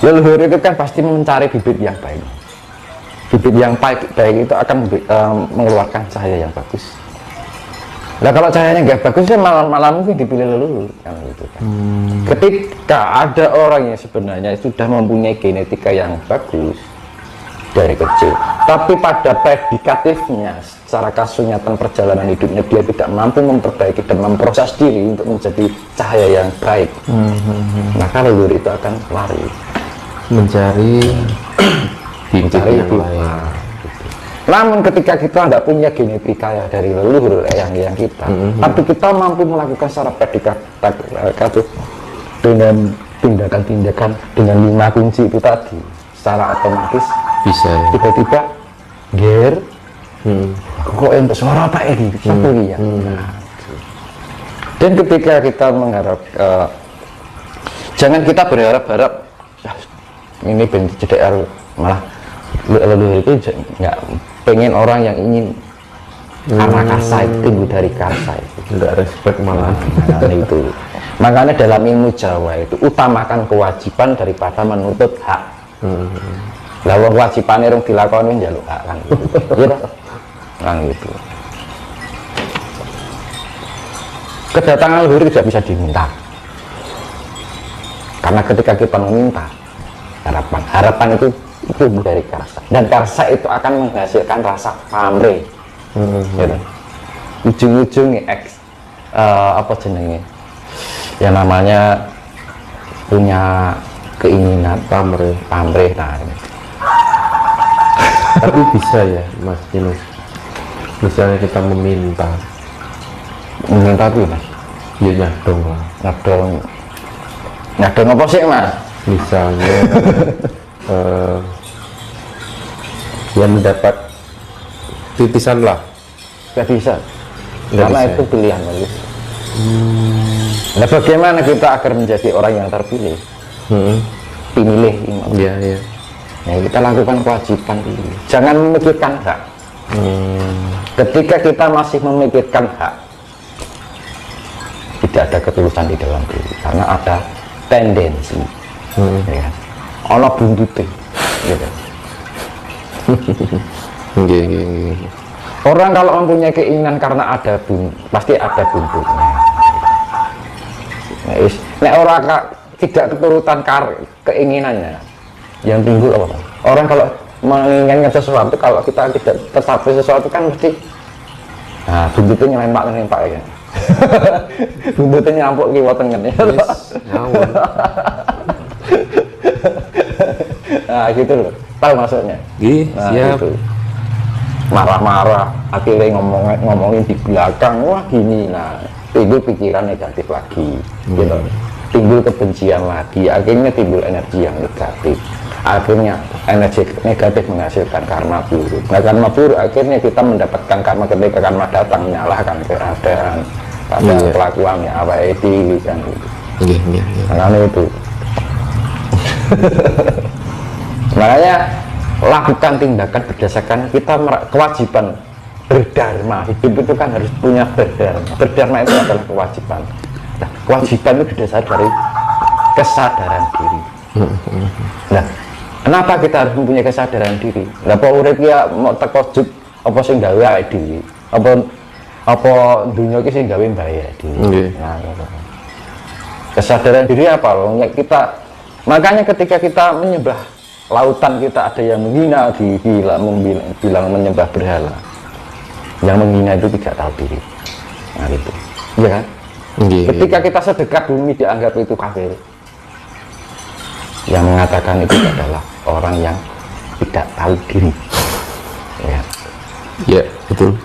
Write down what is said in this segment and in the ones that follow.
Leluhur itu kan pasti mencari bibit yang baik. Bibit yang baik itu akan mengeluarkan cahaya yang bagus. Nah kalau cahayanya nggak bagus ya malah mungkin dipilih leluhur kan gitu kan. Ketika ada orang yang sebenarnya sudah mempunyai genetika yang bagus dari kecil, tapi pada predikatifnya secara kasunyatan perjalanan hidupnya dia tidak mampu memperbaiki dan memproses diri untuk menjadi cahaya yang baik, maka leluhur itu akan lari mencari bibit yang lain. Namun ketika kita tidak punya genetika dari leluhur yang kita, tapi kita mampu melakukan secara predikatif dengan tindakan-tindakan dengan 5 kunci itu tadi, secara otomatis bisa ya? Tiba-tiba ger kok untuk suara apa ini satu ya. Dan ketika kita mengharap jangan kita berharap-harap ini bentuk JDR malah leluhur itu nggak pengen orang yang ingin karena karsa itu tinggi dari karsa itu nggak respect malah. Itu makanya dalam ilmu Jawa itu utamakan kewajiban daripada menuntut hak. Lalu kewajibannya yang dilakoni jaluk hak kan gitu. Gitu kan gitu. Kedatangan leluhur tidak bisa diminta, karena ketika kita meminta harapan itu dari karsa, dan karsa itu akan menghasilkan rasa pamrih. Gitu. Ujung-ujungnya apa jenenge yang namanya punya keinginan pamrih nah ini. Tapi bisa ya Mas Yunus, misalnya kita meminta apa Mas? Ya nyadong apa sih Mas? Misalnya yang mendapat titisan lah, Gak bisa nggak karena bisa, itu pilihan lagi. Nah bagaimana kita agar menjadi orang yang terpilih, pilih ya ya. Nah, kita lakukan kewajiban ini. Jangan memikirkan hak. Ketika kita masih memikirkan hak, tidak ada ketulusan di dalam diri, karena ada tendensi, ya, ono buntute, gitu. Orang kalau mempunyai keinginan karena ada pasti ada buntutnya. Nah, orang tidak keturutan keinginannya, yang timbul apa? Orang kalau menginginkan sesuatu, kalau kita tidak tercapai sesuatu kan mesti buntutnya nyelempak ya. Buntutnya nyampuk kiwa tengen ya. Nah gitu loh, tahu maksudnya? Nah, siap. gitu. Marah-marah, akhirnya ngomongin di belakang, wah gini, nah timbul pikiran negatif lagi, gitu. Timbul kebencian lagi, akhirnya timbul energi yang negatif, akhirnya energi negatif menghasilkan karma buruk. Nah karma buruk akhirnya kita mendapatkan karma ketika karma datang menyalahkan keadaan pada kelakuannya apa itu kan gitu. Makanya itu makanya lakukan tindakan berdasarkan kita kewajiban berdharma. Hidup itu kan harus punya berdharma itu adalah kewajiban. Nah, kewajiban itu berdasar dari kesadaran diri. Nah, kenapa kita harus mempunyai kesadaran diri? Nah, apa urip ya mau tekojub apa sing gawe awake dhewe? Apa dunia iki sing gawe mbae dhewe. Nah, kesadaran diri apa loh? Ya, kita makanya ketika kita menyembah lautan, kita ada yang menghina, bilang menyembah berhala. Yang menghina itu tidak tahu diri. Nah itu, iya kan? Ketika kita sedekah bumi dianggap itu kafir. Yang mengatakan itu adalah orang yang tidak tahu diri. Ya betul.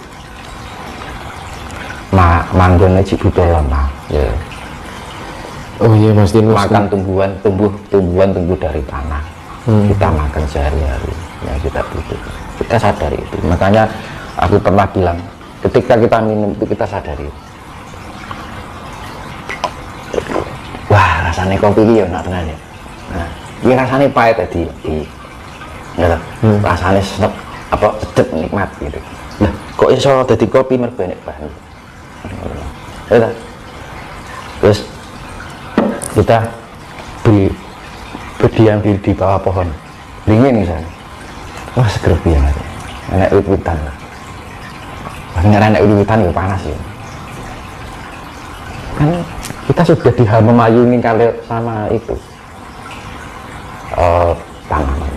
Manggonnya cibuto lemah. Ya. Oh iya Mas Dino. Makan tumbuh dari tanah. Kita makan sehari-hari yang kita butuh, kita sadari itu. Makanya aku pernah bilang, ketika kita minum itu kita sadari, wah rasanya kopi ini ya enak tenan ya. Nah, ini rasanya pahit tadi, rasanya sedap, apa sedap nikmat gitu. Nah, kok iso jadi kopi merbenek banget. Terus kita beli berdiam diri di bawah pohon dingin misalnya, wah seger pian aja, enak wit-witan, enak wit-witan ya panas ya. Kan kita sudah dihamemayuni kali sama itu tanaman.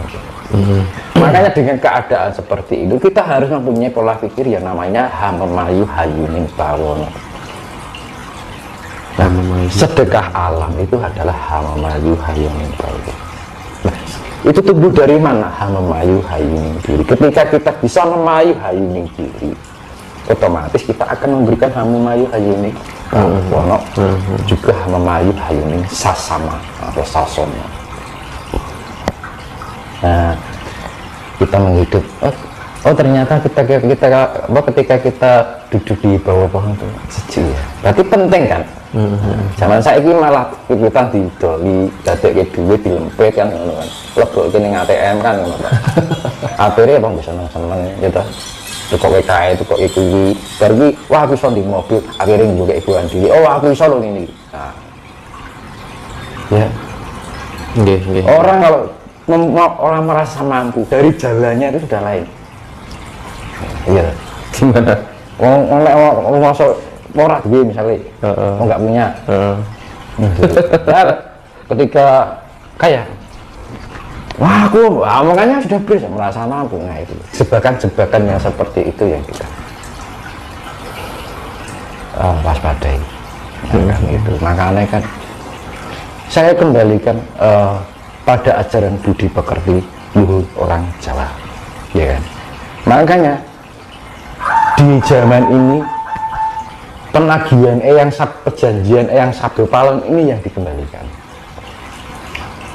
Makanya dengan keadaan seperti itu kita harus mempunyai pola pikir yang namanya hamemayu hayuning bawono. Nah, sedekah alam itu adalah hamemayu hayuning bawono. Nah, itu tumbuh dari mana hamemayu hayuning diri? Ketika kita bisa memayu hayuning diri, otomatis kita akan memberikan hamemayu hayuning bawono, juga hamemayu hayuning sasama atau sasono. Nah, kita menghidup. Oh ternyata ketika kita duduk di bawah pohon itu sejuk ya. Berarti penting kan. Zaman saya ini malah kita didoli, dadek duit dilempet kan, lebok kene ATM kan, akhirnya bang bisa seneng gitu. Tukok WKI, tukok itu, pergi, wah aku bisa di mobil, akhirnya juga ibuan diri. Oh aku bisa loh ini. Nah, ya. Orang kalau orang merasa mampu dari jalannya itu sudah lain. Iya, gimana? Orang masuk morat gitu misalnya, nggak punya. Ketika kaya, wah aku, makanya sudah bisa merasa mampu. Nah itu jebakan-jebakan yang seperti itu yang kita waspadai. Itu makanya kan saya kembalikan pada ajaran budi pekerti luhur orang Jawa, ya kan. Makanya di zaman ini penagihan perjanjian eyang sabdo palon ini yang dikembalikan.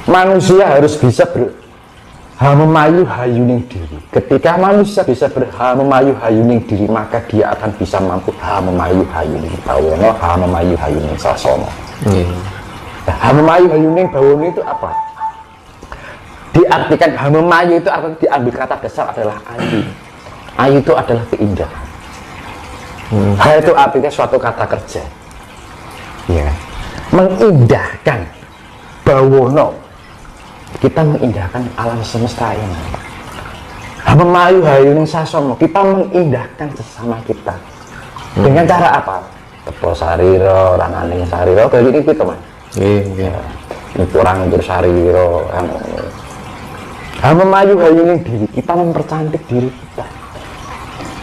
Manusia harus bisa berhamemayu hayuning diri. Ketika manusia bisa berhamemayu hayuning diri, maka dia akan bisa mampu hamemayu hayuning bawono, hamemayu hayuning sasono. Hamemayu hayuning bawono itu apa? Diartikan hamemayu itu artinya diambil kata dasar adalah ayu. Ayu itu adalah keindahan. Hal itu artinya suatu kata kerja. Ya. Mengindahkan bawono. Kita mengindahkan alam semesta ini. Hamemayu hayuning sasono, kita mengindahkan sesama kita. Dengan cara apa? Tepo sariro, rananing sariro, bagi ini teman. Iya. Kurang untuk sariro, hamemayu hayuning diri, kita mempercantik diri kita.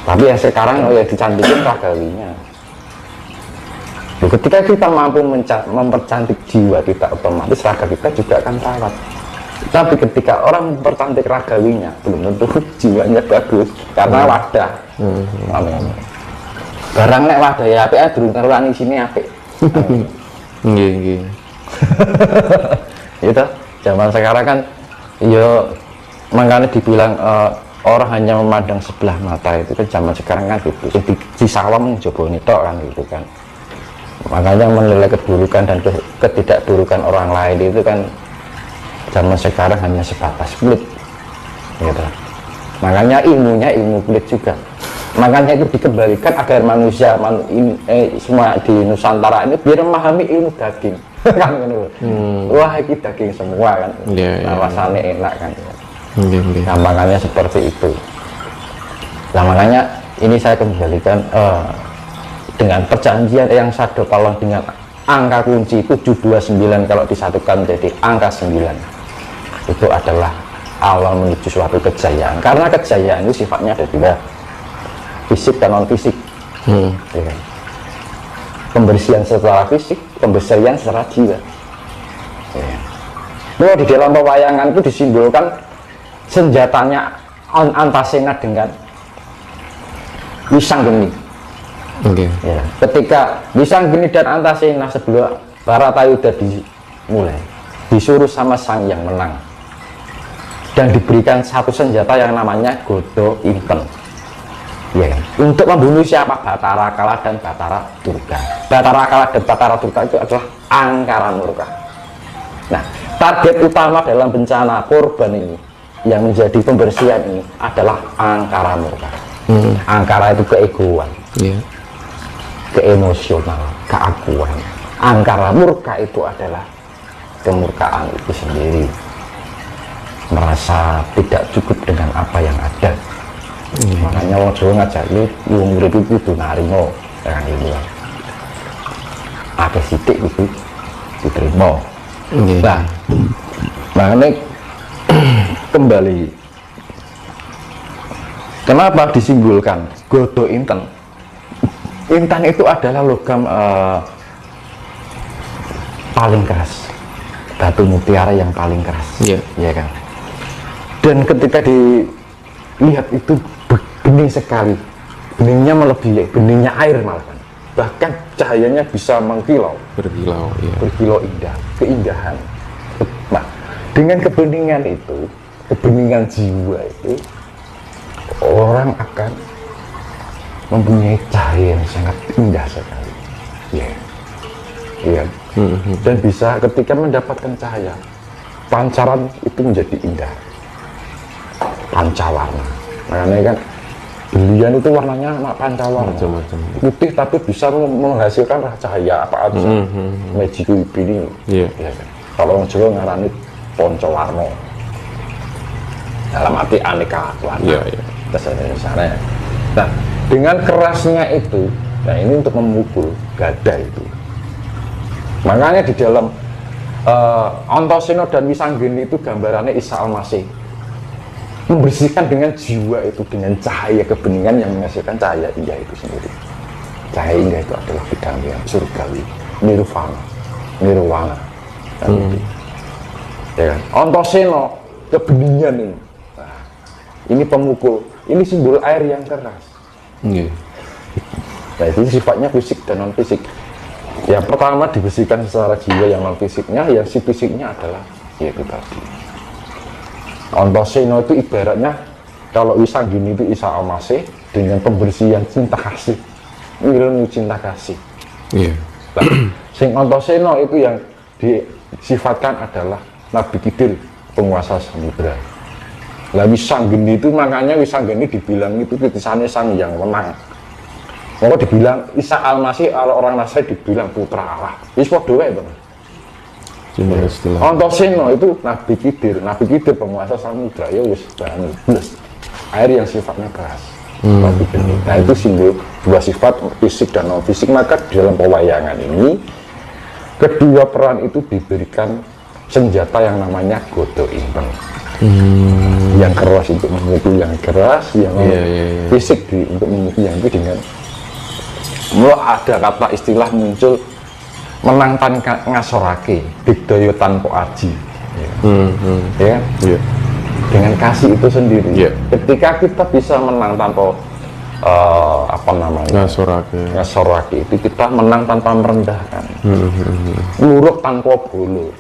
Tapi ya sekarang ya dicantikin ragawinya. Ketika kita mampu mempercantik jiwa kita, otomatis raga kita juga akan terawat. Tapi ketika orang mempercantik ragawinya, belum tentu jiwanya bagus karena wadah. Barang nek wadah ya apik durung karuan sini apik. Nggih. Itu zaman sekarang kan ya makanya dibilang orang hanya memandang sebelah mata, itu kan zaman sekarang kan gitu. Di sawam mencoba tok kan gitu kan. Makanya menilai keburukan dan ketidakburukan orang lain itu kan zaman sekarang hanya sebatas kulit gitu. Makanya ilmunya ilmu kulit juga. Makanya itu dikembalikan agar manusia semua di Nusantara ini biar memahami ilmu daging kan gitu. Wah ini daging semua kan. Rasanya enak kan. Nah, makanya seperti itu. Nah makanya ini saya kembalikan dengan perjanjian eyang sabdo palon dengan angka kunci 729 kalau disatukan menjadi angka 9, itu adalah awal menuju suatu kejayaan. Karena kejayaan itu sifatnya ada dua, fisik dan non fisik. Ya. Pembersihan secara fisik, pembersihan secara jiwa. Ya. Nah, di dalam pewayangan itu disimbolkan senjatanya Antasena dengan Wisanggeni. Ya, ketika Wisanggeni dan Antasena sebelum Baratayuda dimulai, disuruh sama sang yang menang dan diberikan satu senjata yang namanya Godo Inten, ya, untuk membunuh siapa? Batara Kala dan Batara Durga. Batara Kala dan Batara Durga itu adalah angkara murka. Nah, target utama dalam bencana korban ini yang menjadi pembersihan ini adalah angkara murka. Angkara itu keegoan, keemosional, keakuan. Angkara murka itu adalah kemurkaan itu sendiri. merasa tidak cukup dengan apa yang ada. Makanya wong Jawa ngajak lu wong urip itu kudu narimo kan gitu. Akeh sithik itu diterima. Nah, makanya kembali kenapa disimbolkan godho inten? Intan itu adalah logam paling keras, batu mutiara yang paling keras, ya kan. Dan ketika dilihat itu bening sekali, beningnya melebihi beningnya air malah, bahkan cahayanya bisa mengkilau, berkilau indah, keindahan. Nah, dengan kebeningan itu, kebeningan jiwa itu, orang akan mempunyai cahaya yang sangat indah sekali, dan bisa ketika mendapatkan cahaya, pancaran itu menjadi indah, pancawarna. Makanya kan belian itu warnanya pancawarna, macam-macam, putih tapi bisa menghasilkan cahaya apa aja. Magic ini, kan? Kalau orang Jawa ngarani poncowarno, dalam arti aneka warna. Misalnya, nah dengan kerasnya itu, nah ini untuk memukul gada itu. Makanya di dalam Antaséna dan Wisanggeni itu gambarannya Isa Al-Masih membersihkan dengan jiwa itu, dengan cahaya kebeningan yang menghasilkan cahaya indah itu sendiri. Cahaya indah itu adalah bidang yang surgawi, nirwana. Ya kan? Antaséna kebeningan ini. Nah, ini pemukul, ini simbol air yang keras. Nah, itu sifatnya fisik dan non fisik. Yang pertama dibersihkan secara jiwa, yang non fisiknya, yang si fisiknya adalah yaitu tadi. Antaséna itu ibaratnya kalau Wisanggeni itu Isa Al-Masih dengan pembersihan cinta kasih, ilmu cinta kasih. Nah, sing Antaséna itu yang disifatkan adalah Nabi Khidir, penguasa samudra. Lah Wisanggeni itu, makanya Wisanggeni dibilang itu titisannya sang yang menang. Kalau dibilang Isa Al-Masih, kalau orang Nasrani dibilang putra Allah. Wis padha wae, Bang. Antaséna itu Nabi Khidir penguasa samudra, ya wis plus. Air yang sifatnya keras. Nah, itu simbol dua sifat fisik dan non fisik. Maka di dalam pewayangan ini kedua peran itu diberikan senjata yang namanya godho inten. Yang keras untuk memukul yang keras, yang fisik untuk memukul yang itu dengan ada kata istilah muncul menang tanpa ngasorake, digdaya tanpa aji, dengan kasih itu sendiri. Ketika kita bisa menang tanpa ngasorake itu, kita menang tanpa merendahkan, muruk tanpa bolo.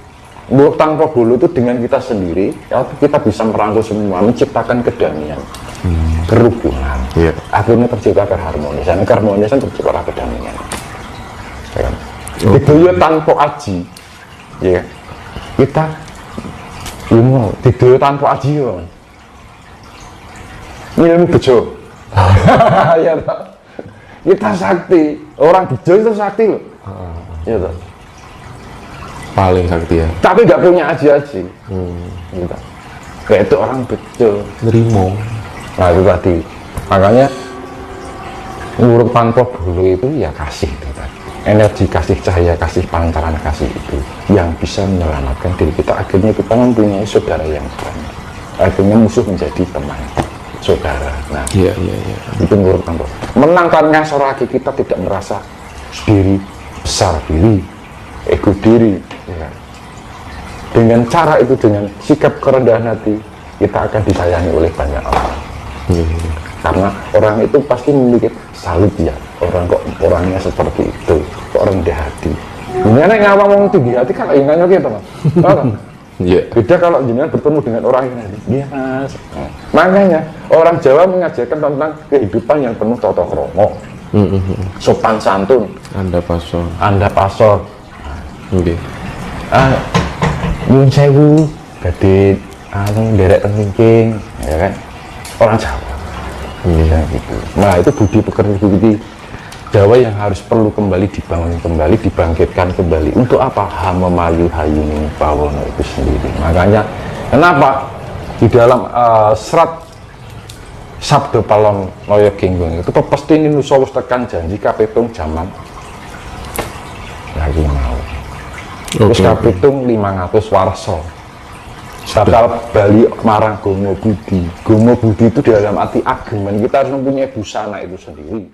Muruk tanpa bolo itu dengan kita sendiri, ya, kita bisa merangkul semua, menciptakan kedamaian, kerukunan. Akhirnya tercipta keharmonisan tercipta kedamaian. Digdaya tanpa aji, ya kita ilmu digdaya tanpa aji, ilmu bejo. Ya, kita sakti, orang bejo itu sakti loh, ya toh. Paling sakti ya. Tapi nggak punya aji-aji. Gitu. Kayak itu orang bejo. Nerimo. Nah itu tadi. Makanya nguruk tanpa bulu itu ya kasih itu tadi. Energi kasih, cahaya kasih, pancaran kasih itu yang bisa menyelamatkan diri kita. Akhirnya kita mempunyai saudara yang banyak. Akhirnya musuh menjadi teman, saudara. Nah, itu nguruk tanpa. Menangkan ngasoraki, kita tidak merasa diri besar diri, ego diri. Ya. Dengan cara itu, dengan sikap kerendahan hati, kita akan disayangi oleh banyak orang. Karena orang itu pasti memiliki salut, ya, orangnya seperti itu, kok rendah hati. Gimana ngawang ngomong tinggi hati kan ingatnya gitu, Mas. Beda kalau jenengan bertemu dengan orang yang tadi. Iya, Mas. Nah, makanya orang Jawa mengajarkan tentang kehidupan yang penuh tata krama, sopan santun, anda pasor. Nyuwun sewu, badhe nderek teng wingking, ya kan? Orang Jawa. Gitu. Nah, itu budi pekerti Jawa yang harus perlu kembali dibangun kembali, dibangkitkan kembali. Untuk apa? Hama mayu hayuning bawono itu sendiri. Makanya kenapa Di dalam serat Sabda Palon Loyo Genggong itu pasti ini nusa wis tekan janji kapitung jaman lagi mau. Terus kapitung 500 warsa bakal bali marang Gomo Budi. Gomo Budi itu dalam arti ageman, kita harus mempunyai busana itu sendiri.